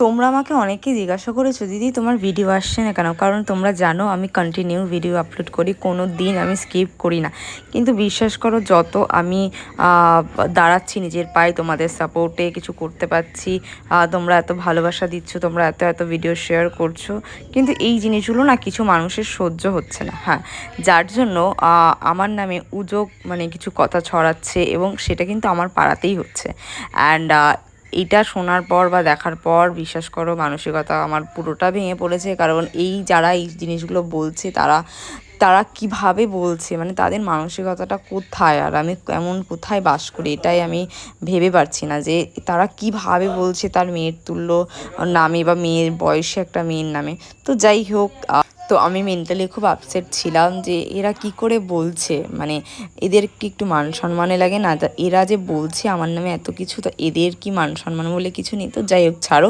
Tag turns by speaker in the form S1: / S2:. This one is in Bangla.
S1: তোমরা আমাকে অনেকেই জিজ্ঞাসা করেছো, দিদি তোমার ভিডিও আসছে না কেন? কারণ তোমরা জানো আমি কন্টিনিউ ভিডিও আপলোড করি, কোনো দিন আমি স্কিপ করি না। কিন্তু বিশ্বাস করো, যত আমি দাঁড়াচ্ছি নিজের পায়ে, তোমাদের সাপোর্টে কিছু করতে পারছি, তোমরা এত ভালোবাসা দিচ্ছ, তোমরা এত এত ভিডিও শেয়ার করছো, কিন্তু এই জিনিসগুলো না কিছু মানুষের সহ্য হচ্ছে না। হ্যাঁ, যার জন্য আমার নামে উজোগ মানে কিছু কথা ছড়াচ্ছে, এবং সেটা কিন্তু আমার পাড়াতেই হচ্ছে। অ্যান্ড এইটা শোনার পর বা দেখার পর বিশ্বাস করো, মানসিকতা আমার পুরোটা ভেঙে পড়েছে। কারণ যারা এই জিনিসগুলো বলছে, তারা তারা কিভাবে বলছে, মানে তাদের মানসিকতাটা কোথায়, আর আমি এমন কোথায় বাস করি, এটাই আমি ভেবে পারছি না যে তারা কিভাবে বলছে তার মেয়ের তুল্য নামে বা মেয়ের বয়সে একটা মেয়ের নামে। তো যাই হোক, তো আমি মেন্টালি খুব আপসেট ছিলাম যে এরা কি করে বলছে, মানে এদের কি একটু মান সম্মানে লাগে না? তা এরা যে বলছে আমার নামে এত কিছু, তো এদের কি মান সম্মান বলে কিছু নেই? তো যাই হোক, ছাড়ো।